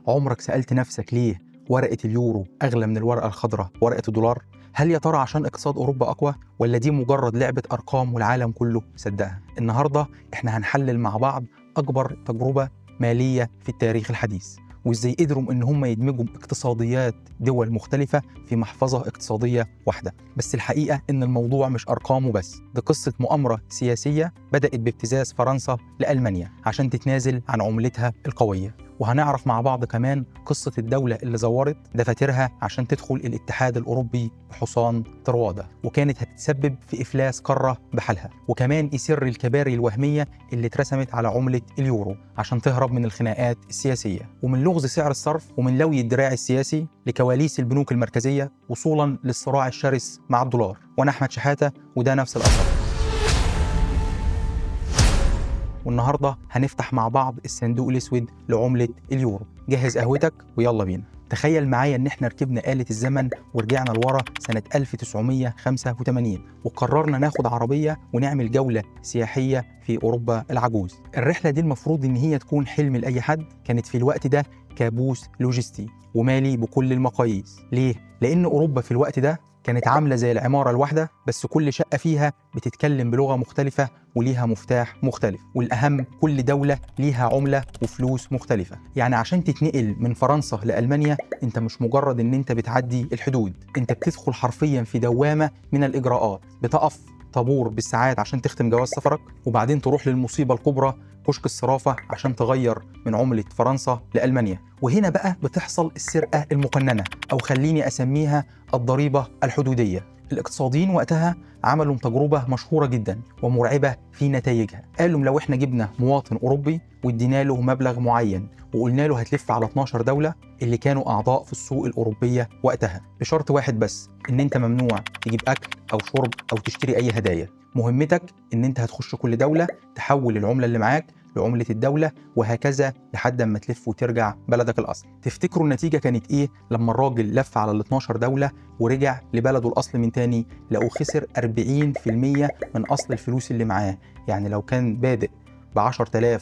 عمرك سألت نفسك ليه ورقة اليورو أغلى من الورقة الخضراء ورقة الدولار؟ هل يا ترى عشان اقتصاد أوروبا أقوى، ولا دي مجرد لعبة أرقام والعالم كله صدقها؟ النهاردة إحنا هنحلل مع بعض أكبر تجربة مالية في التاريخ الحديث، وإزاي قدروا إن هم يدمجوا اقتصاديات دول مختلفة في محفظة اقتصادية واحدة. بس الحقيقة إن الموضوع مش أرقام وبس، دي قصة مؤامرة سياسية بدأت بابتزاز فرنسا لألمانيا عشان تتنازل عن عملتها القوية. وهنعرف مع بعض كمان قصة الدولة اللي زورت دفاترها عشان تدخل الاتحاد الأوروبي بحصان طروادة، وكانت هتتسبب في إفلاس قارة بحالها. وكمان يسر الكباري الوهمية اللي اترسمت على عملة اليورو عشان تهرب من الخناقات السياسية، ومن لغز سعر الصرف، ومن لوي الدراع السياسي لكواليس البنوك المركزية، وصولا للصراع الشرس مع الدولار. وأنا أحمد شحاتة، وده نفس الأثر. والنهاردة هنفتح مع بعض الصندوق الأسود لعملة اليورو. جهز قهوتك ويلا بينا. تخيل معايا إن إحنا ركبنا آلة الزمن ورجعنا لورا سنة 1985، وقررنا ناخد عربية ونعمل جولة سياحية في أوروبا العجوز. الرحلة دي المفروض إن هي تكون حلم لأي حد، كانت في الوقت ده كابوس لوجستي ومالي بكل المقاييس. ليه؟ لأن أوروبا في الوقت ده كانت عاملة زي العمارة الواحدة، بس كل شقة فيها بتتكلم بلغة مختلفة وليها مفتاح مختلف، والأهم كل دولة ليها عملة وفلوس مختلفة. يعني عشان تتنقل من فرنسا لألمانيا انت مش مجرد ان انت بتعدي الحدود، انت بتدخل حرفيا في دوامة من الإجراءات. بتقف طابور بالساعات عشان تختم جواز سفرك، وبعدين تروح للمصيبة الكبرى، كشك الصرافة، عشان تغير من عملة فرنسا لألمانيا. وهنا بقى بتحصل السرقة المقننة، أو خليني أسميها الضريبة الحدودية. الاقتصاديين وقتها عملوا تجربة مشهورة جدا ومرعبة في نتائجها. قالوا لو احنا جبنا مواطن أوروبي وادينا له مبلغ معين وقلنا له هتلف على 12 دولة اللي كانوا أعضاء في السوق الأوروبية وقتها، بشرط واحد بس، إن أنت ممنوع تجيب أكل أو شرب أو تشتري أي هدايا. مهمتك إن أنت هتخش كل دولة تحول العملة اللي معاك لعملة الدولة، وهكذا لحد ما تلف وترجع بلدك الأصل. تفتكروا النتيجة كانت إيه لما الراجل لف على ال 12 دولة ورجع لبلده الأصل من تاني؟ لقوا خسر 40% من أصل الفلوس اللي معاه. يعني لو كان بادئ ب10,000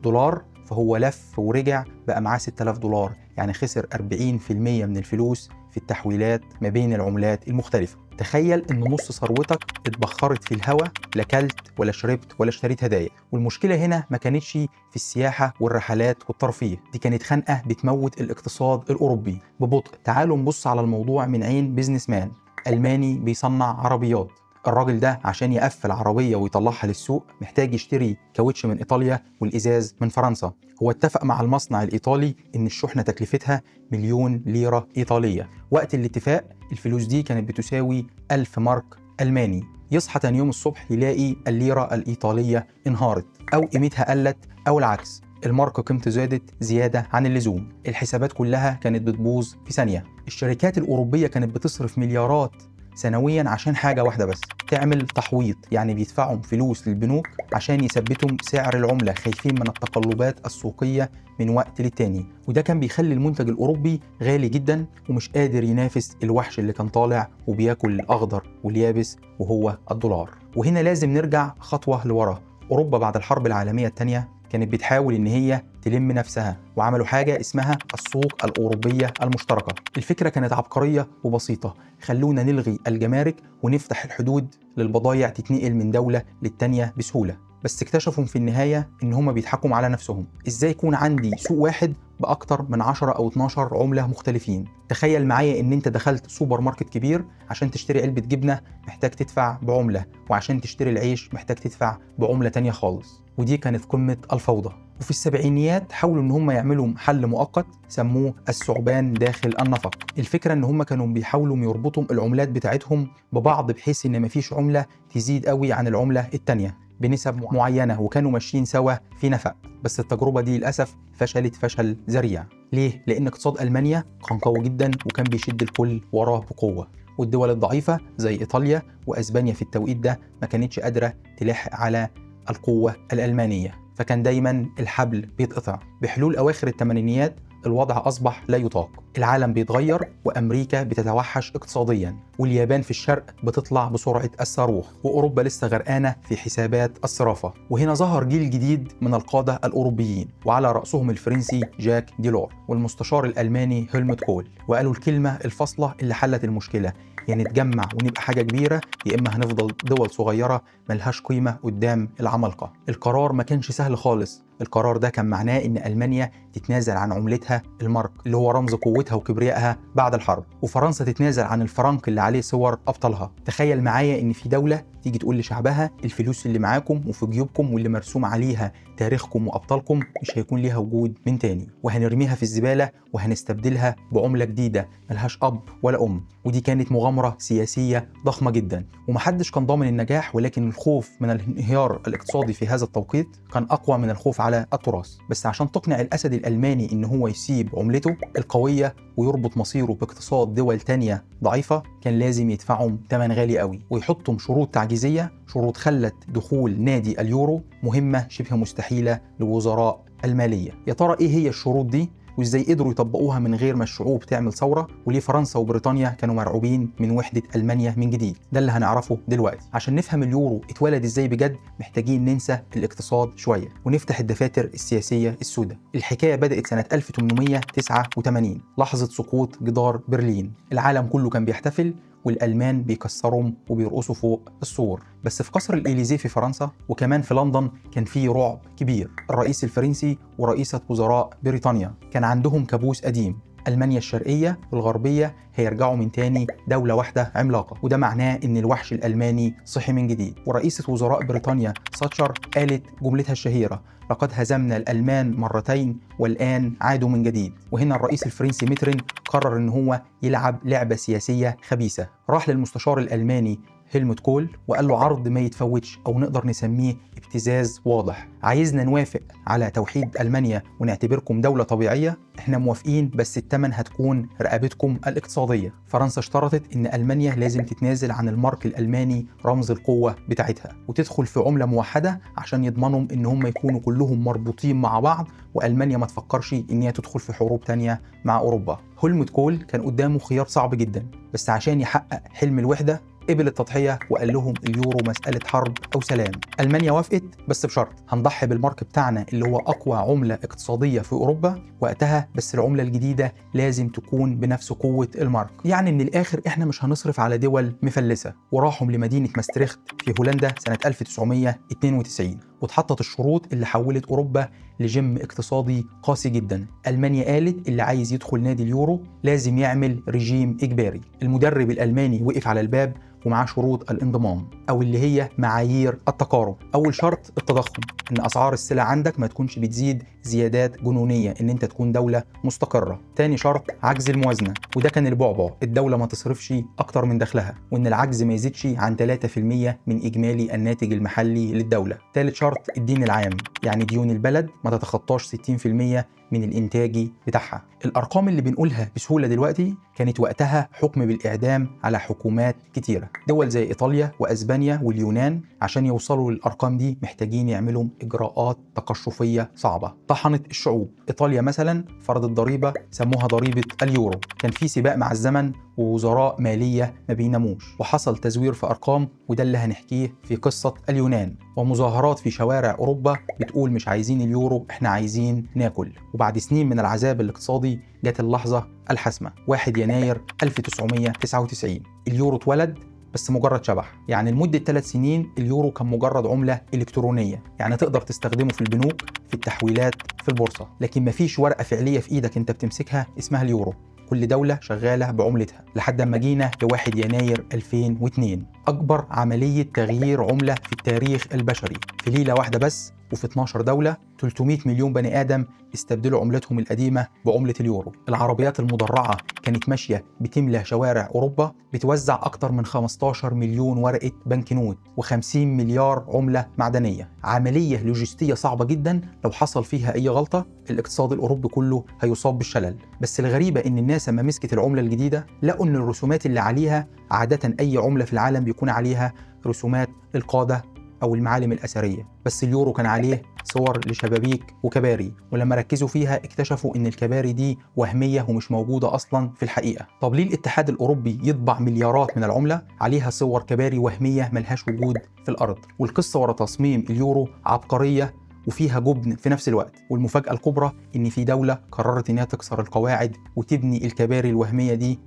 دولار فهو لف ورجع بقى معاه 6,000 دولار، يعني خسر 40% من الفلوس في التحويلات ما بين العملات المختلفة. تخيل ان نص ثروتك اتبخرت في الهواء، لا كلت ولا شربت ولا اشتريت هدايا. والمشكلة هنا ما كانتش في السياحة والرحلات والترفيه، دي كانت خنقة بتموت الاقتصاد الأوروبي ببطء. تعالوا نبص على الموضوع من عين بيزنس مان ألماني بيصنع عربيات. الراجل ده عشان يقفل عربية ويطلعها للسوق محتاج يشتري كاوتش من إيطاليا والإزاز من فرنسا. هو اتفق مع المصنع الإيطالي إن الشحنة تكلفتها 1,000,000 ليرة إيطالية. وقت الاتفاق الفلوس دي كانت بتساوي 1000 مارك ألماني. يصحى تاني يوم الصبح يلاقي الليرة الإيطالية انهارت، أو قيمتها قلت، أو العكس، الماركة قيمته زادت زيادة عن اللزوم. الحسابات كلها كانت بتبوظ في ثانية. الشركات الأوروبية كانت بتصرف مليارات سنويا عشان حاجة واحدة بس، تعمل تحويط. يعني بيدفعوا فلوس للبنوك عشان يثبتوا سعر العملة، خايفين من التقلبات السوقية من وقت للتاني. وده كان بيخلي المنتج الأوروبي غالي جدا ومش قادر ينافس الوحش اللي كان طالع وبياكل الأخضر واليابس وهو الدولار. وهنا لازم نرجع خطوة لورا. أوروبا بعد الحرب العالمية الثانية كانت بتحاول إن هي تلم نفسها، وعملوا حاجة اسمها السوق الأوروبية المشتركة. الفكرة كانت عبقرية وبسيطة، خلونا نلغي الجمارك ونفتح الحدود للبضائع تتنقل من دولة للتانية بسهولة. بس اكتشفوا في النهاية إن هما بيضحكوا على نفسهم. إزاي يكون عندي سوق واحد بأكتر من 10 أو 12 عملة مختلفين؟ تخيل معايا إن أنت دخلت سوبر ماركت كبير، عشان تشتري علبة جبنة محتاج تدفع بعملة، وعشان تشتري العيش محتاج تدفع بعملة تانية خالص. ودي كانت قمة الفوضى. وفي السبعينيات حاولوا ان هم يعملوا حل مؤقت سموه الثعبان داخل النفق. الفكرة ان هم كانوا بيحاولوا يربطوا العملات بتاعتهم ببعض، بحيث ان مفيش عملة تزيد قوي عن العملة التانية بنسب معينة، وكانوا ماشيين سوا في نفق. بس التجربة دي للأسف فشلت فشل ذريع. ليه؟ لأن اقتصاد ألمانيا كان قوي جدا وكان بيشد الكل وراه بقوة، والدول الضعيفة زي إيطاليا وأسبانيا في التوقيت ده ما كانتش قادرة تلاحق على القوة الألمانية، فكان دايما الحبل بيتقطع. بحلول أواخر الثمانينيات الوضع أصبح لا يطاق. العالم بيتغير وأمريكا بتتوحش اقتصاديا، واليابان في الشرق بتطلع بسرعة الصاروخ، وأوروبا لسه غرقانة في حسابات الصرافة. وهنا ظهر جيل جديد من القادة الأوروبيين، وعلى رأسهم الفرنسي جاك ديلور والمستشار الألماني هيلموت كول، وقالوا الكلمة الفاصلة اللي حلت المشكلة: يا نتجمع ونبقى حاجة كبيرة، يا إما هنفضل دول صغيرة ملهاش قيمة قدام العمالقة. القرار ما كانش سهل خالص. القرار ده كان معناه إن ألمانيا تتنازل عن عملتها المارك اللي هو رمز قوتها وكبريائها بعد الحرب، وفرنسا تتنازل عن الفرنك اللي عليه صور أبطالها. تخيل معايا إن في دولة تيجي تقول لشعبها: الفلوس اللي معاكم وفي جيوبكم واللي مرسوم عليها تاريخكم وأبطالكم مش هيكون ليها وجود من تاني، وهنرميها في الزبالة وهنستبدلها بعملة جديدة ملهاش أب ولا أم. ودي كانت مغامرة سياسية ضخمة جدا، ومحدش كان ضامن النجاح، ولكن الخوف من الانهيار الاقتصادي في هذا التوقيت كان أقوى من الخوف على التراث. بس عشان تقنع الأسد الألماني إن هو يسيب عملته القوية ويربط مصيره باقتصاد دول تانية ضعيفة، كان لازم يدفعهم ثمن غالي قوي ويحطهم شروط تعجيزية، شروط خلت دخول نادي اليورو مهمة شبه مستحيلة لوزراء المالية. يا ترى إيه هي الشروط دي؟ وإزاي قدروا يطبقوها من غير ما الشعوب تعمل ثورة؟ وليه فرنسا وبريطانيا كانوا مرعوبين من وحدة ألمانيا من جديد؟ ده اللي هنعرفه دلوقتي. عشان نفهم اليورو اتولد إزاي بجد، محتاجين ننسى الاقتصاد شوية ونفتح الدفاتر السياسية السوداء. الحكاية بدأت سنة 1889، لحظة سقوط جدار برلين. العالم كله كان بيحتفل، والألمان بيكسرهم وبيرقصوا فوق السور. بس في قصر الإليزيه في فرنسا وكمان في لندن كان في رعب كبير. الرئيس الفرنسي ورئيسة وزراء بريطانيا كان عندهم كابوس قديم: ألمانيا الشرقية والغربية هيرجعوا من تاني دولة واحدة عملاقة، وده معناه إن الوحش الألماني صحي من جديد. ورئيسة وزراء بريطانيا ساتشر قالت جملتها الشهيرة: لقد هزمنا الألمان مرتين والآن عادوا من جديد. وهنا الرئيس الفرنسي ميترين قرر إن هو يلعب لعبة سياسية خبيثة. راح للمستشار الألماني هيلموت كول وقال له عرض ما يتفوتش، أو نقدر نسميه ابتزاز واضح: عايزنا نوافق على توحيد ألمانيا ونعتبركم دولة طبيعية؟ احنا موافقين، بس الثمن هتكون رقبتكم الاقتصادية. فرنسا اشترطت ان ألمانيا لازم تتنازل عن المارك الألماني رمز القوة بتاعتها، وتدخل في عملة موحدة عشان يضمنوا ان هم يكونوا كلهم مربوطين مع بعض، وألمانيا ما تفكرش ان هي تدخل في حروب تانية مع أوروبا. هيلموت كول كان قدامه خيار صعب جدا، بس عشان يحقق حلم الوحدة قبل التضحية وقال لهم اليورو مسألة حرب أو سلام. ألمانيا وافقت بس بشرط: هنضحي بالمارك بتاعنا اللي هو أقوى عملة اقتصادية في أوروبا وقتها، بس العملة الجديدة لازم تكون بنفس قوة المارك. يعني من الآخر إحنا مش هنصرف على دول مفلسة. وراحوا لمدينة ماستريخت في هولندا سنة 1992، واتحطت الشروط اللي حولت أوروبا لجيم اقتصادي قاسي جدا. ألمانيا قالت اللي عايز يدخل نادي اليورو لازم يعمل رجيم إجباري. المدرب الألماني وقف على الباب ومعاه شروط الانضمام، أو اللي هي معايير التقارب. أول شرط التضخم، إن أسعار السلع عندك ما تكونش بتزيد زيادات جنونية، إن أنت تكون دولة مستقرة. تاني شرط عجز الموازنة، وده كان البعبع: الدولة ما تصرفش أكتر من دخلها، وإن العجز ما يزيدش عن 3% من إجمالي الناتج المحلي للدولة. تالت شرط الدين العام، يعني ديون البلد ما تتخطاش 60% من الإنتاجي بتاعها. الأرقام اللي بنقولها بسهولة دلوقتي كانت وقتها حكم بالإعدام على حكومات كتيرة. دول زي إيطاليا وأسبانيا واليونان عشان يوصلوا للأرقام دي محتاجين يعملوا إجراءات تقشفية صعبة طحنت الشعوب. إيطاليا مثلا فرضت ضريبة سموها ضريبة اليورو. كان في سباق مع الزمن ووزراء مالية ما بيناموش، وحصل تزوير في أرقام، وده اللي هنحكيه في قصة اليونان. ومظاهرات في شوارع أوروبا بتقول مش عايزين اليورو، احنا عايزين ناكل. وبعد سنين من العذاب الاقتصادي جت اللحظة الحاسمة: 1 يناير 1999. اليورو اتولد بس مجرد شبح. يعني لمدة 3 سنين اليورو كان مجرد عملة إلكترونية، يعني تقدر تستخدمه في البنوك، في التحويلات، في البورصة، لكن مفيش ورقة فعلية في إيدك أنت بتمسكها اسمها اليورو. كل دولة شغالة بعملتها لحد ما جينا ل1 يناير 2002، أكبر عملية تغيير عملة في التاريخ البشري. في ليلة واحدة بس وفي 12 دولة 300 مليون بني آدم استبدلوا عملتهم القديمة بعملة اليورو. العربيات المدرعة كانت ماشية بتملى شوارع أوروبا، بتوزع أكتر من 15 مليون ورقة بنكنوت و50 مليار عملة معدنية. عملية لوجستية صعبة جدا، لو حصل فيها أي غلطة الاقتصاد الأوروبي كله هيصاب بالشلل. بس الغريبة إن الناس لما مسكت العملة الجديدة لقوا إن الرسومات اللي عليها، عادة أي عملة في العالم بيكون عليها رسومات القادة أو المعالم الأثرية، بس اليورو كان عليه صور لشبابيك وكباري، ولما ركزوا فيها اكتشفوا إن الكباري دي وهمية ومش موجودة أصلا في الحقيقة. طب ليه الاتحاد الأوروبي يطبع مليارات من العملة عليها صور كباري وهمية ملهاش وجود في الأرض؟ والقصة ورا تصميم اليورو عبقرية وفيها جبن في نفس الوقت، والمفاجأة الكبرى إن في دولة قررت إنها تكسر القواعد وتبني الكباري الوهمية دي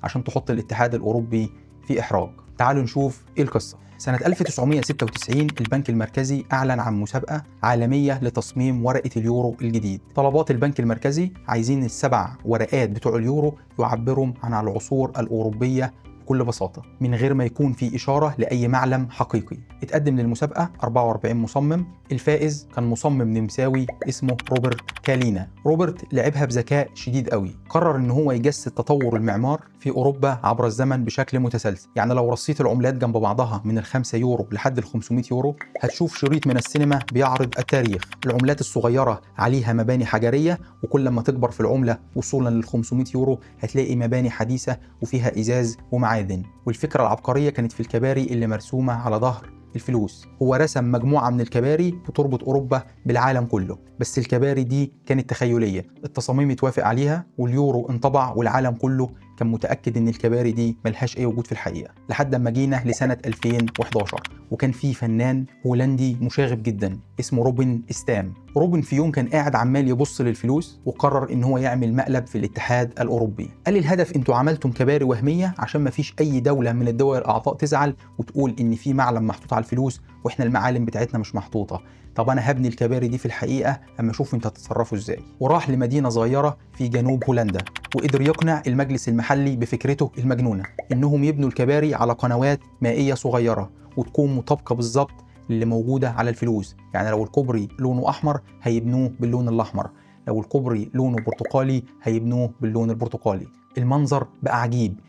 عشان تحط الاتحاد الأوروبي في إحراج. تعالوا نشوف إيه القصة. سنة 1996 البنك المركزي أعلن عن مسابقة عالمية لتصميم ورقة اليورو الجديد. طلبات البنك المركزي عايزين ال7 ورقات بتوع اليورو يعبروا عن العصور الأوروبية بكل بساطة من غير ما يكون في إشارة لأي معلم حقيقي. اتقدم للمسابقة 44 مصمم. الفائز كان مصمم نمساوي اسمه روبرت كالينا. روبرت لعبها بذكاء شديد قوي، قرر ان هو يجسد تطور المعمار في أوروبا عبر الزمن بشكل متسلسل. يعني لو رصيت العملات جنب بعضها من ال5 يورو لحد ال500 يورو هتشوف شريط من السينما بيعرض التاريخ. العملات الصغيرة عليها مباني حجرية، وكل ما تكبر في العملة وصولا لل500 يورو هتلاقي مباني حديثة وفيها إزاز ومعادن. والفكرة العبقرية كانت في الكباري اللي مرسومة على ظهر الفلوس. هو رسم مجموعة من الكباري بتربط أوروبا بالعالم كله، بس الكباري دي كانت تخيلية. التصاميم اتوافق عليها واليورو انطبع، والعالم كله كان متأكد إن الكباري دي ملهاش أي وجود في الحقيقة، لحد ما جينا لسنة 2011 وكان في فنان هولندي مشاغب جدا اسمه روبن ستام. روبن في يوم كان قاعد عمال يبص للفلوس وقرر إن هو يعمل مقلب في الاتحاد الأوروبي. قال الهدف انتوا عملتم كباري وهمية عشان ما فيش أي دولة من الدول الأعضاء تزعل وتقول إن في معلم محطوط على الفلوس وإحنا المعالم بتاعتنا مش محطوطة. طب أنا هبني الكباري دي في الحقيقة أما أشوف أنت هتتصرفوا إزاي. وراح لمدينة صغيرة في جنوب هولندا وقدر يقنع المجلس المحلي بفكرته المجنونة إنهم يبنوا الكباري على قنوات مائية صغيرة وتكون مطابقة بالظبط اللي موجودة على الفلوس. يعني لو الكوبري لونه أحمر هيبنوه باللون الأحمر، لو الكوبري لونه برتقالي هيبنوه باللون البرتقالي. المنظر بقى عجيب،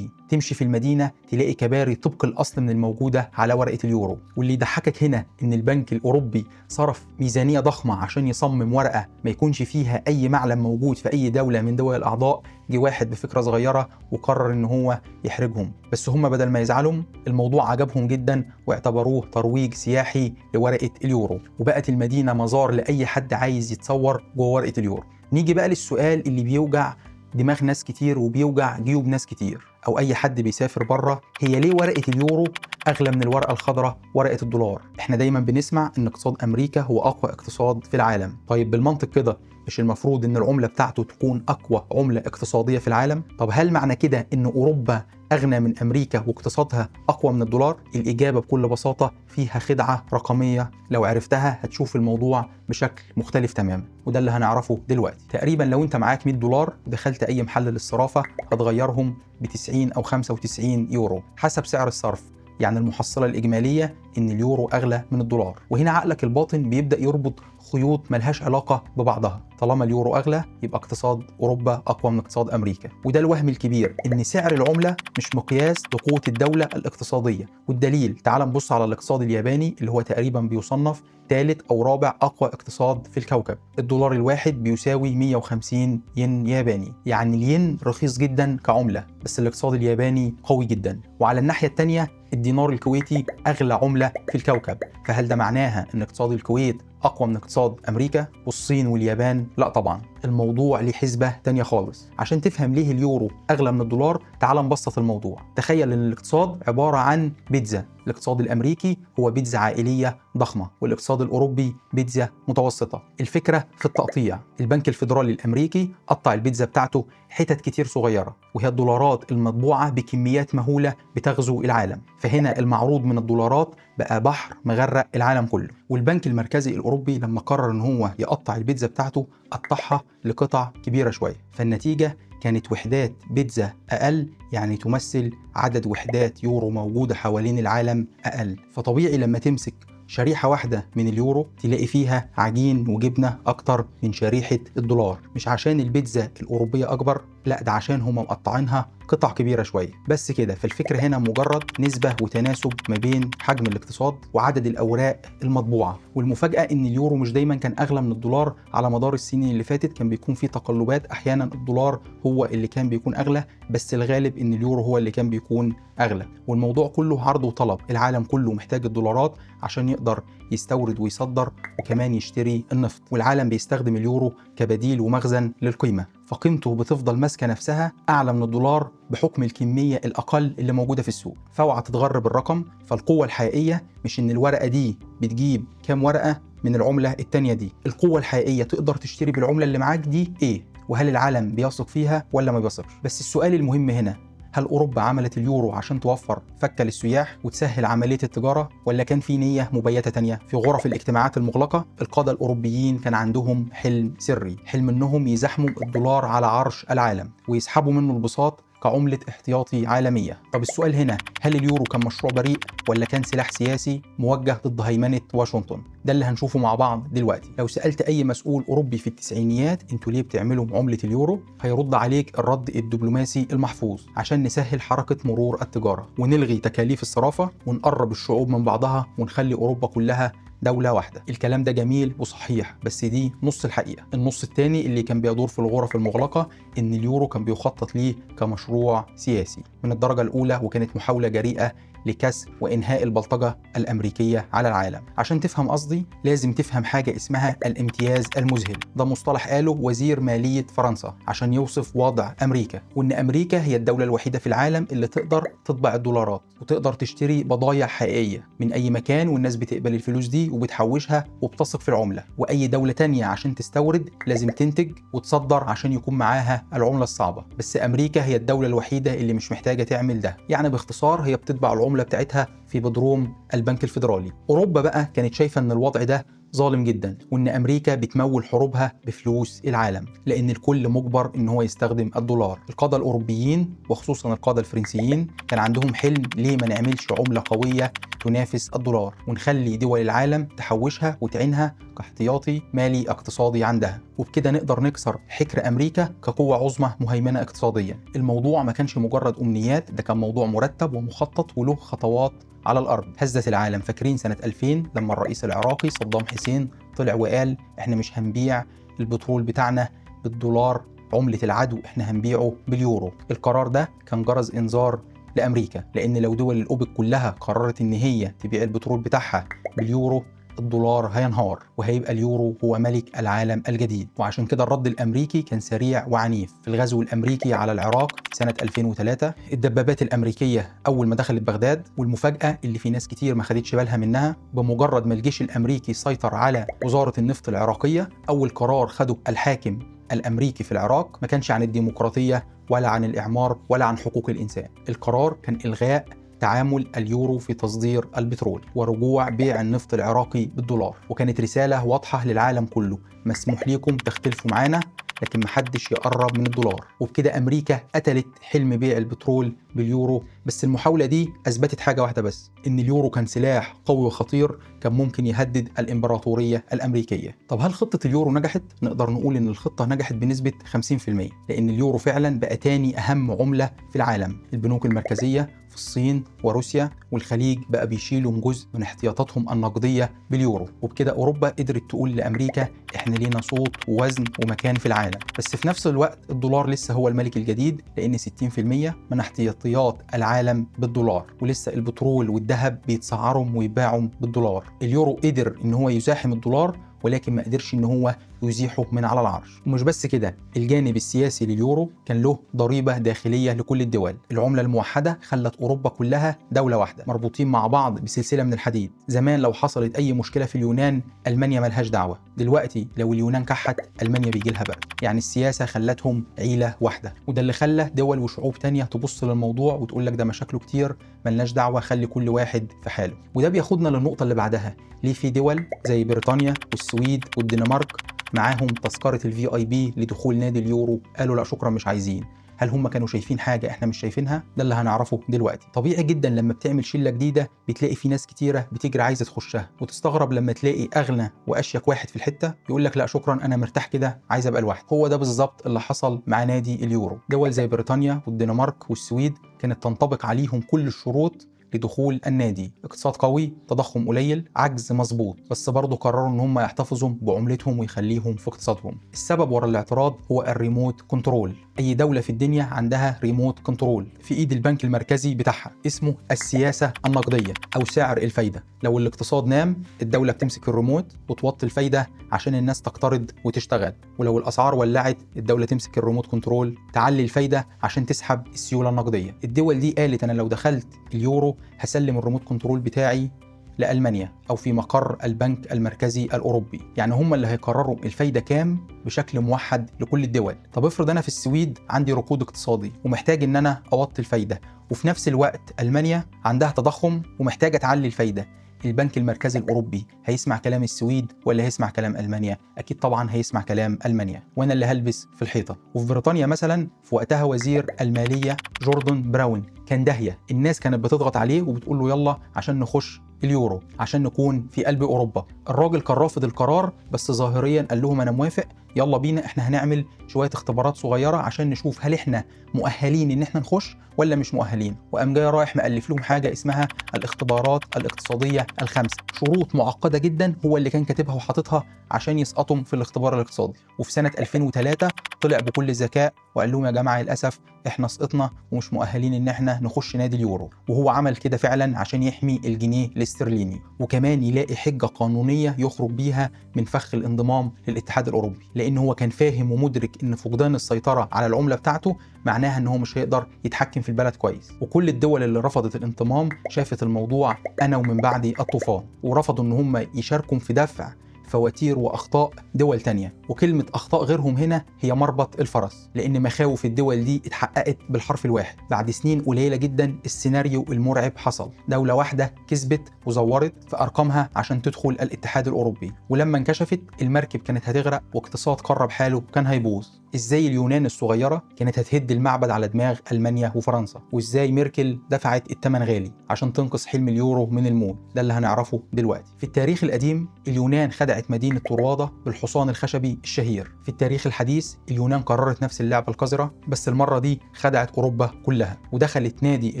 تمشي في المدينة تلاقي كباري طبق الأصل من الموجودة على ورقة اليورو. واللي يضحكك هنا إن البنك الأوروبي صرف ميزانية ضخمة عشان يصمم ورقة ما يكونش فيها أي معلم موجود في أي دولة من دول الأعضاء. جه واحد بفكرة صغيرة وقرر إن هو يحرجهم، بس هم بدل ما يزعلوا الموضوع عجبهم جدا واعتبروه ترويج سياحي لورقة اليورو، وبقت المدينة مزار لأي حد عايز يتصور جوه ورقة اليورو. نيجي بقى للسؤال اللي بيوجع دماغ ناس كتير وبيوجع جيوب ناس كتير او اي حد بيسافر بره، هي ليه ورقه اليورو اغلى من الورقه الخضراء ورقه الدولار؟ احنا دايما بنسمع ان اقتصاد امريكا هو اقوى اقتصاد في العالم. طيب بالمنطق كده مش المفروض ان العمله بتاعته تكون اقوى عمله اقتصاديه في العالم؟ طب هل معنى كده ان اوروبا اغنى من امريكا واقتصادها اقوى من الدولار؟ الاجابه بكل بساطه فيها خدعه رقميه، لو عرفتها هتشوف الموضوع بشكل مختلف تماما، وده اللي هنعرفه دلوقتي. تقريبا لو انت معاك 100 دولار ودخلت اي محل للصرافه هتغيرهم ب 90 او 95 يورو حسب سعر الصرف. يعني المحصله الاجماليه ان اليورو اغلى من الدولار. وهنا عقلك الباطن بيبدا يربط خيوط ملهاش علاقه ببعضها. طالما اليورو اغلى يبقى اقتصاد اوروبا اقوى من اقتصاد امريكا. وده الوهم الكبير ان سعر العمله مش مقياس لقوه الدوله الاقتصاديه. والدليل تعال نبص على الاقتصاد الياباني اللي هو تقريبا بيصنف ثالث او رابع اقوى اقتصاد في الكوكب. الدولار الواحد بيساوي 150 ين ياباني، يعني الين رخيص جدا كعمله، بس الاقتصاد الياباني قوي جدا. وعلى الناحيه الثانيه الدينار الكويتي اغلى عمله في الكوكب. فهل ده معناها ان اقتصاد الكويت اقوى من اقتصاد امريكا والصين واليابان؟ لا طبعا، الموضوع ليه حسبه تانية خالص. عشان تفهم ليه اليورو اغلى من الدولار تعال نبسط الموضوع. تخيل ان الاقتصاد عباره عن بيتزا. الاقتصاد الامريكي هو بيتزا عائليه ضخمه، والاقتصاد الاوروبي بيتزا متوسطه. الفكره في التقطيع. البنك الفيدرالي الامريكي قطع البيتزا بتاعته حتت كتير صغيره، وهي الدولارات المطبوعه بكميات مهوله بتغزو العالم. فهنا المعروض من الدولارات بقى بحر مغرق العالم كله. والبنك المركزي الاوروبي لما قرر ان هو يقطع البيتزا بتاعته قطعها لقطع كبيره شويه، فالنتيجه كانت وحدات بيتزا اقل، يعني تمثل عدد وحدات يورو موجوده حوالين العالم اقل. فطبيعي لما تمسك شريحة واحدة من اليورو تلاقي فيها عجين وجبنة أكتر من شريحة الدولار، مش عشان البيتزا الأوروبية أكبر لا ده عشان هم مقطعينها قطع كبيرة شوية بس كده. فالفكرة هنا مجرد نسبة وتناسب ما بين حجم الاقتصاد وعدد الأوراق المطبوعة. والمفاجأة إن اليورو مش دايما كان أغلى من الدولار. على مدار السنين اللي فاتت كان بيكون في تقلبات، أحيانا الدولار هو اللي كان بيكون أغلى، بس الغالب إن اليورو هو اللي كان بيكون أغلى. والموضوع كله عرض وطلب، العالم كله محتاج الدولارات عشان يقدر يستورد ويصدر وكمان يشتري النفط، والعالم بيستخدم اليورو كبديل ومخزن للقيمة، فقيمته بتفضل ماسكة نفسها أعلى من الدولار بحكم الكمية الأقل اللي موجودة في السوق. فاوعى تتغر بالرقم. فالقوة الحقيقية مش إن الورقة دي بتجيب كام ورقة من العملة التانية دي، القوة الحقيقية تقدر تشتري بالعملة اللي معاك دي إيه، وهل العالم بيثق فيها ولا ما بيثقش. بس السؤال المهم هنا، هل أوروبا عملت اليورو عشان توفر فكة للسياح وتسهل عملية التجارة، ولا كان في نية مبيتة تانية؟ في غرف الاجتماعات المغلقة القادة الأوروبيين كان عندهم حلم سري، حلم إنهم يزاحموا الدولار على عرش العالم ويسحبوا منه البساط كعملة احتياطي عالمية. طب السؤال هنا، هل اليورو كان مشروع بريء ولا كان سلاح سياسي موجه ضد هيمنة واشنطن؟ ده اللي هنشوفه مع بعض دلوقتي. لو سألت أي مسؤول أوروبي في التسعينيات انتوا ليه بتعملوا عملة اليورو، هيرد عليك الرد الدبلوماسي المحفوظ: عشان نسهل حركة مرور التجارة ونلغي تكاليف الصرافة ونقرب الشعوب من بعضها ونخلي أوروبا كلها دولة واحدة. الكلام ده جميل وصحيح، بس دي نص الحقيقة. النص التاني اللي كان بيدور في الغرف المغلقة إن اليورو كان بيخطط ليه كمشروع سياسي من الدرجة الأولى، وكانت محاولة جريئة لكسر وإنهاء البلطجة الأمريكية على العالم. عشان تفهم قصدي لازم تفهم حاجة اسمها الامتياز المذهل. ده مصطلح قاله وزير مالية فرنسا عشان يوصف وضع أمريكا، وإن أمريكا هي الدولة الوحيدة في العالم اللي تقدر تطبع الدولارات وتقدر تشتري بضايع حقيقية من أي مكان، والناس بتقبل الفلوس دي وبتحوشها وبتثق في العملة. وأي دولة تانية عشان تستورد لازم تنتج وتصدر عشان يكون معاها العملة الصعبة، بس أمريكا هي الدولة الوحيدة اللي مش محتاجة تعمل ده. يعني باختصار هي بتطبع العملة بتاعتها في بدروم البنك الفيدرالي. أوروبا بقى كانت شايفة أن الوضع ده ظالم جدا، وان امريكا بتمول حروبها بفلوس العالم، لان الكل مجبر ان هو يستخدم الدولار. القاده الاوروبيين وخصوصا القاده الفرنسيين كان عندهم حلم: ليه ما نعملش عمله قويه تنافس الدولار ونخلي دول العالم تحوشها وتعينها كاحتياطي مالي اقتصادي عندها، وبكده نقدر نكسر حكر امريكا كقوه عظمى مهيمنه اقتصاديا. الموضوع ما كانش مجرد امنيات، ده كان موضوع مرتب ومخطط وله خطوات على الأرض هزت العالم. فاكرين سنة 2000 لما الرئيس العراقي صدام حسين طلع وقال احنا مش هنبيع البترول بتاعنا بالدولار عملة العدو، احنا هنبيعه باليورو. القرار ده كان جرس انذار لأمريكا، لأن لو دول الأوبك كلها قررت إن هي تبيع البترول بتاعها باليورو الدولار هينهار وهيبقى اليورو هو ملك العالم الجديد. وعشان كده الرد الأمريكي كان سريع وعنيف. في الغزو الأمريكي على العراق سنة 2003 الدبابات الأمريكية أول ما دخلت بغداد، والمفاجأة اللي في ناس كتير ما خدتش بالها منها، بمجرد ما الجيش الأمريكي سيطر على وزارة النفط العراقية، أول قرار خده الحاكم الأمريكي في العراق ما كانش عن الديمقراطية ولا عن الإعمار ولا عن حقوق الإنسان. القرار كان إلغاء تعامل اليورو في تصدير البترول ورجوع بيع النفط العراقي بالدولار. وكانت رسالة واضحة للعالم كله: مسموح ليكم تختلفوا معانا لكن محدش يقرب من الدولار. وبكده أمريكا قتلت حلم بيع البترول باليورو. بس المحاولة دي أثبتت حاجة واحدة بس، إن اليورو كان سلاح قوي وخطير كان ممكن يهدد الإمبراطورية الأمريكية. طب هل خطة اليورو نجحت؟ نقدر نقول إن الخطة نجحت بنسبة 50%، لأن اليورو فعلا بقى تاني أهم عملة في العالم. البنوك المركزية في الصين وروسيا والخليج بقى بيشيلوا جزء من احتياطاتهم النقدية باليورو. وبكده أوروبا قدرت تقول لأمريكا إحنا لينا صوت ووزن ومكان في العالم. بس في نفس الوقت الدولار لسه هو الملك الجديد، لأن 60% من احتياطيات العالم بالدولار، ولسه البترول والذهب بيتسعروا ويباعوا بالدولار. اليورو قدر إن هو يزاحم الدولار ولكن ما قدرش ان هو يزيحه من على العرش. ومش بس كده، الجانب السياسي لليورو كان له ضريبة داخلية لكل الدول. العملة الموحدة خلت أوروبا كلها دولة واحدة مربوطين مع بعض بسلسلة من الحديد. زمان لو حصلت أي مشكلة في اليونان ألمانيا ملهاش دعوة، دلوقتي لو اليونان كحت ألمانيا بيجي لها برد. يعني السياسة خلتهم عيلة واحدة، وده اللي خلى دول وشعوب تانية تبص للموضوع وتقول لك ده مشاكله كتير ملناش دعوة، خلي كل واحد في حاله. وده بياخدنا للنقطة اللي بعدها: ليه في دول زي بريطانيا والسويد والدنمارك معاهم تذكرة الVIP لدخول نادي اليورو قالوا لا شكرا مش عايزين؟ هل هم كانوا شايفين حاجه احنا مش شايفينها؟ ده اللي هنعرفه دلوقتي. طبيعي جدا لما بتعمل شله جديده بتلاقي في ناس كتيره بتجري عايزه تخشها، وتستغرب لما تلاقي اغنى واشيك واحد في الحته يقول لك لا شكرا انا مرتاح كده عايز ابقى لوحدي. هو ده بالظبط اللي حصل مع نادي اليورو. دول زي بريطانيا والدنمارك والسويد كانت تنطبق عليهم كل الشروط لدخول النادي، اقتصاد قوي، تضخم قليل، عجز مظبوط، بس برضه قرروا ان هم يحتفظوا بعملتهم ويخليهم في اقتصادهم. السبب ورا الاعتراض هو الريموت كنترول. اي دولة في الدنيا عندها ريموت كنترول في ايد البنك المركزي بتاعها، اسمه السياسة النقدية او سعر الفايدة. لو الاقتصاد نام الدولة بتمسك الريموت وتوطي الفايدة عشان الناس تقترض وتشتغل، ولو الاسعار ولعت الدولة تمسك الريموت كنترول تعلي الفايدة عشان تسحب السيولة النقدية. الدول دي قالت انا لو دخلت اليورو هسلم الريموت كنترول بتاعي لألمانيا أو في مقر البنك المركزي الأوروبي، يعني هم اللي هيقرروا الفايدة كام بشكل موحد لكل الدول. طب افرض أنا في السويد عندي ركود اقتصادي ومحتاج إن أنا أوطي الفايدة، وفي نفس الوقت ألمانيا عندها تضخم ومحتاجة تعلي الفايدة، البنك المركزي الأوروبي هيسمع كلام السويد ولا هيسمع كلام ألمانيا؟ أكيد طبعا هيسمع كلام ألمانيا، وأنا اللي هلبس في الحيطة. وفي بريطانيا مثلا في وقتها وزير المالية جوردن براون كان داهية، الناس كانت بتضغط عليه وبتقول له يلا عشان نخش اليورو عشان نكون في قلب أوروبا. الراجل كان رافض القرار بس ظاهريا قال لهم أنا موافق، يلا بينا احنا هنعمل شوية اختبارات صغيرة عشان نشوف هل احنا مؤهلين ان احنا نخش ولا مش مؤهلين. وقام جاي رايح مألف لهم حاجة اسمها الاختبارات الاقتصادية الخمسة، شروط معقدة جدا هو اللي كان كاتبها وحاططها عشان يسقطهم في الاختبار الاقتصادي. وفي سنة 2003 طلع بكل ذكاء وقال لهم يا جماعة للأسف احنا سقطنا ومش مؤهلين ان احنا نخش نادي اليورو. وهو عمل كده فعلا عشان يحمي الجنيه الاسترليني، وكمان يلاقي حجة قانونية يخرج بيها من فخ الانضمام للاتحاد الأوروبي، لأن هو كان فاهم ومدرك ان فقدان السيطرة على العملة بتاعته معناها ان هو مش هيقدر يتحكم في البلد كويس. وكل الدول اللي رفضت الانضمام شافت الموضوع انا ومن بعدي الطوفان، ورفضوا ان هم يشاركوا في دفع فواتير واخطاء دول تانية. وكلمة اخطاء غيرهم هنا هي مربط الفرس، لان مخاوف الدول دي اتحققت بالحرف الواحد. بعد سنين قليلة جدا السيناريو المرعب حصل، دولة واحدة كسبت وزورت في ارقامها عشان تدخل الاتحاد الاوروبي، ولما انكشفت المركب كانت هتغرق واقتصاد قرب حاله كان هيبوظ. ازاي اليونان الصغيرة كانت هتهد المعبد على دماغ ألمانيا وفرنسا، وازاي ميركل دفعت الثمن غالي عشان تنقذ حلم اليورو من الموت، ده اللي هنعرفه دلوقتي. في التاريخ القديم اليونان خدعت مدينة طروادة بالحصان الخشبي الشهير. في التاريخ الحديث اليونان قررت نفس اللعبة القذرة بس المرة دي خدعت أوروبا كلها ودخلت نادي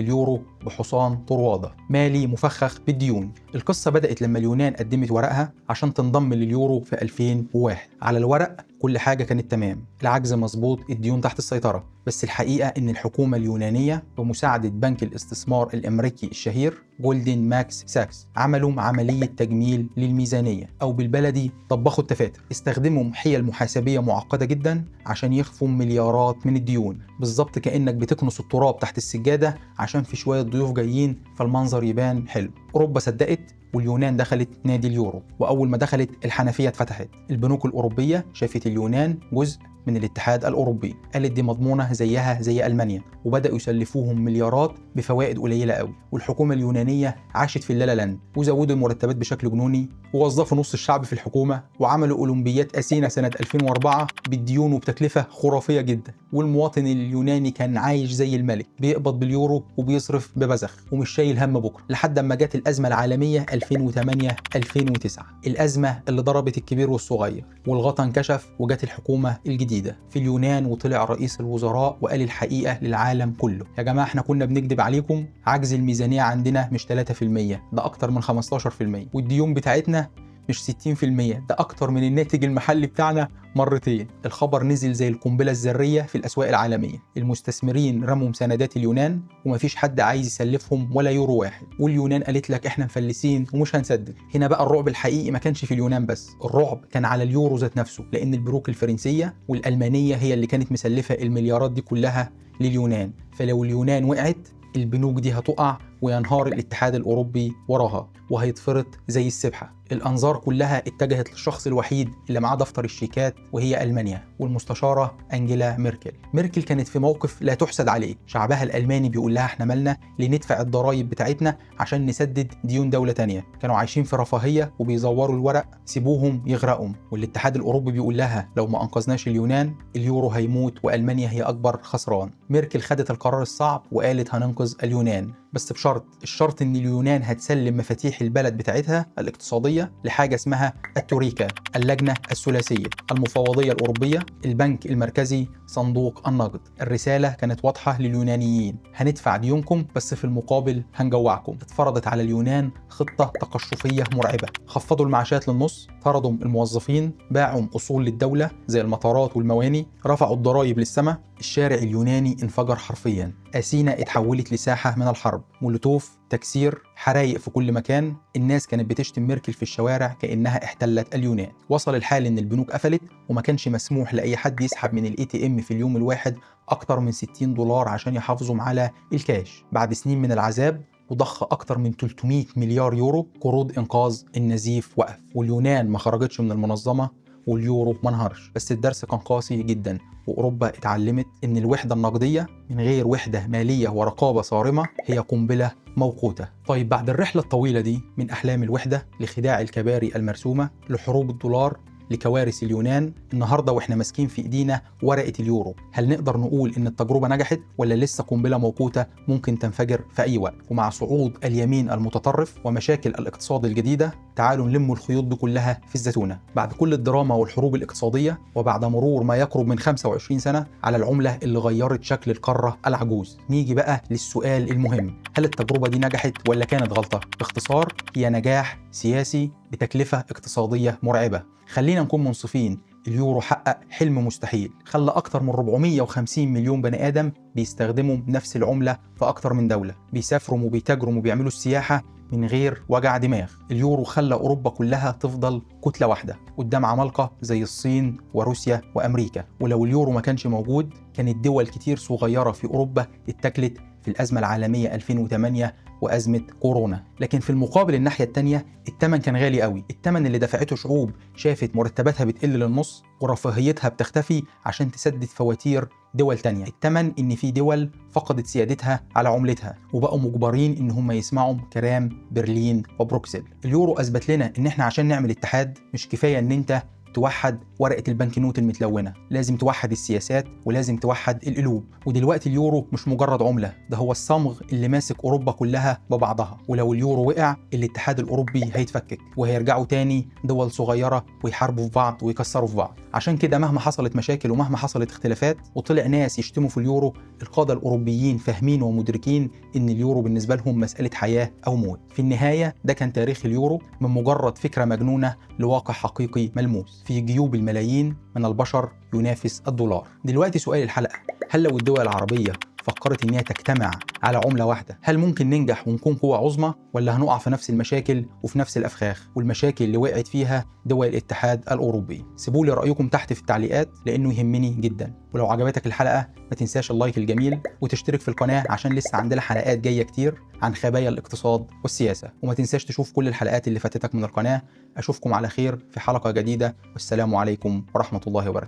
اليورو بحصان طروادة مالي مفخخ بالديون. القصة بدأت لما اليونان قدمت ورقها عشان تنضم لليورو في 2001. على الورق كل حاجة كانت تمام، العجز مظبوط، الديون تحت السيطرة، بس الحقيقة إن الحكومة اليونانية بمساعدة بنك الاستثمار الأمريكي الشهير جولدن ماكس ساكس عملوا عملية تجميل للميزانية، أو بالبلدي طبخوا التفاتر. استخدموا حيل محاسبية معقدة جدا عشان يخفوا مليارات من الديون، بالظبط كأنك بتكنس التراب تحت السجادة عشان في شوية ضيوف جايين فالمنظر يبان حلو. أوروبا صدقت واليونان دخلت نادي اليورو، وأول ما دخلت الحنفية اتفتحت. البنوك الأوروبية شافت اليونان جزء من الاتحاد الأوروبي، قالت دي مضمونة زيها زي ألمانيا، وبدأوا يسلفوهم مليارات بفوائد قليلة قوي. والحكومة اليونانية عاشت في اللالالاند، وزودوا المرتبات بشكل جنوني، ووظفوا نص الشعب في الحكومة، وعملوا أولمبيات أثينا سنة 2004 بالديون وبتكلفة خرافية جدا. والمواطن اليوناني كان عايش زي الملك، بيقبض باليورو وبيصرف ببذخ ومش شايل هم بكرة، لحد ما جت الأزمة العالمية 2008-2009، الأزمة اللي ضربت الكبير والصغير، والغطا انكشف وجت الحكومة الجديدة في اليونان، وطلع رئيس الوزراء وقال الحقيقة للعالم كله. يا جماعة احنا كنا بنكذب عليكم، عجز الميزانية عندنا مش 3%، ده أكتر من 15%، والديون بتاعتنا مش 60%، ده أكتر من الناتج المحلي بتاعنا مرتين. الخبر نزل زي القنبلة الذرية في الأسواق العالمية، المستثمرين رموا مساندات اليونان ومفيش حد عايز يسلفهم ولا يورو واحد، واليونان قالت لك احنا مفلسين ومش هنسدد. هنا بقى الرعب الحقيقي ما كانش في اليونان بس، الرعب كان على اليورو ذات نفسه، لأن البنوك الفرنسية والألمانية هي اللي كانت مسلفة المليارات دي كلها لليونان، فلو اليونان وقعت البنوك دي هتقع وينهار الاتحاد الأوروبي وراها وهيتفرط زي السبحة. الأنظار كلها اتجهت للشخص الوحيد اللي معاه دفتر الشيكات، وهي ألمانيا والمستشارة أنجيلا ميركل. ميركل كانت في موقف لا تحسد عليه، شعبها الألماني بيقول لها احنا مالنا لندفع الضرائب بتاعتنا عشان نسدد ديون دولة تانية، كانوا عايشين في رفاهية وبيزوروا الورق، سيبوهم يغرقوا. والاتحاد الأوروبي بيقول لها لو ما أنقذناش اليونان اليورو هيموت وألمانيا هي أكبر خسران. ميركل خدت القرار الصعب وقالت هننقذ اليونان، بس بشرط، الشرط ان اليونان هتسلم مفاتيح البلد بتاعتها الاقتصاديه لحاجه اسمها التوريكا، اللجنه الثلاثيه، المفوضيه الاوروبيه، البنك المركزي، صندوق النقد. الرساله كانت واضحه لليونانيين، هندفع ديونكم بس في المقابل هنجوعكم. اتفرضت على اليونان خطه تقشفيه مرعبه، خفضوا المعاشات للنص، طردوا الموظفين، باعوا اصول للدوله زي المطارات والمواني، رفعوا الضرائب للسماء. الشارع اليوناني انفجر حرفيا، اثينا اتحولت لساحه من الحرب، مولوتوف، تكسير، حرايق في كل مكان. الناس كانت بتشتم ميركل في الشوارع كانها احتلت اليونان. وصل الحال ان البنوك قفلت وما كانش مسموح لاي حد يسحب من الاي تي ام في اليوم الواحد اكتر من 60 دولار عشان يحافظوا على الكاش. بعد سنين من العذاب وضخ اكتر من 300 مليار يورو قروض انقاذ، النزيف وقف واليونان ما خرجتش من المنظمه واليورو ما انهارش. بس الدرس كان قاسي جدا، وأوروبا اتعلمت إن الوحدة النقدية من غير وحدة مالية ورقابة صارمة هي قنبلة موقوتة. طيب بعد الرحلة الطويلة دي من أحلام الوحدة لخداع الكباري المرسومة لحروب الدولار لكوارث اليونان، النهارده واحنا ماسكين في ايدينا ورقه اليورو، هل نقدر نقول ان التجربه نجحت ولا لسه قنبله موقوته ممكن تنفجر في اي وقت؟ ومع صعود اليمين المتطرف ومشاكل الاقتصاد الجديده، تعالوا نلم الخيوط دي كلها في الزتونه. بعد كل الدراما والحروب الاقتصاديه، وبعد مرور ما يقرب من 25 سنه على العمله اللي غيرت شكل القاره العجوز، نيجي بقى للسؤال المهم، هل التجربه دي نجحت ولا كانت غلطه؟ باختصار، هي نجاح سياسي بتكلفه اقتصاديه مرعبه. خلينا نكون منصفين، اليورو حقق حلم مستحيل، خلى أكتر من 450 مليون بني آدم بيستخدموا نفس العملة في أكتر من دولة، بيسافروا وبيتاجروا وبيعملوا السياحة من غير وجع دماغ. اليورو خلى أوروبا كلها تفضل كتلة واحدة قدام عمالقة زي الصين وروسيا وأمريكا. ولو اليورو ما كانش موجود، كانت دول كتير صغيرة في أوروبا اتكلت في الأزمة العالمية 2008 وأزمة كورونا. لكن في المقابل الناحية التانية، الثمن كان غالي قوي، الثمن اللي دفعته شعوب شافت مرتباتها بتقل للنص ورفاهيتها بتختفي عشان تسدد فواتير دول تانية. الثمن ان في دول فقدت سيادتها على عملتها وبقوا مجبرين ان هم يسمعوا كلام برلين وبروكسل. اليورو اثبت لنا ان احنا عشان نعمل اتحاد مش كفاية ان انت توحد ورقة البنك نوت المتلونة، لازم توحد السياسات ولازم توحد القلوب. ودلوقتي اليورو مش مجرد عملة، ده هو الصمغ اللي ماسك أوروبا كلها ببعضها. ولو اليورو وقع، الاتحاد الأوروبي هيتفكك وهيرجعوا تاني دول صغيرة ويحاربوا في بعض ويكسروا في بعض. عشان كده مهما حصلت مشاكل ومهما حصلت اختلافات وطلع ناس يشتموا في اليورو، القادة الأوروبيين فاهمين ومدركين إن اليورو بالنسبة لهم مسألة حياة أو موت. في النهاية ده كان تاريخ اليورو، من مجرد فكرة مجنونة لواقع حقيقي ملموس في جيوب الملايين من البشر ينافس الدولار. دلوقتي سؤال الحلقة، هل لو الدول العربية فكرت ان هي تجتمع على عملة واحدة، هل ممكن ننجح ونكون قوة عظمى ولا هنقع في نفس المشاكل وفي نفس الأفخاخ والمشاكل اللي وقعت فيها دول الاتحاد الأوروبي؟ سيبوا لي رأيكم تحت في التعليقات لأنه يهمني جدا. ولو عجبتك الحلقة ما تنساش اللايك الجميل وتشترك في القناة عشان لسه عندنا حلقات جاية كتير عن خبايا الاقتصاد والسياسة. وما تنساش تشوف كل الحلقات اللي فاتتك من القناة. أشوفكم على خير في حلقة جديدة، والسلام عليكم ورحمة الله وبركاته.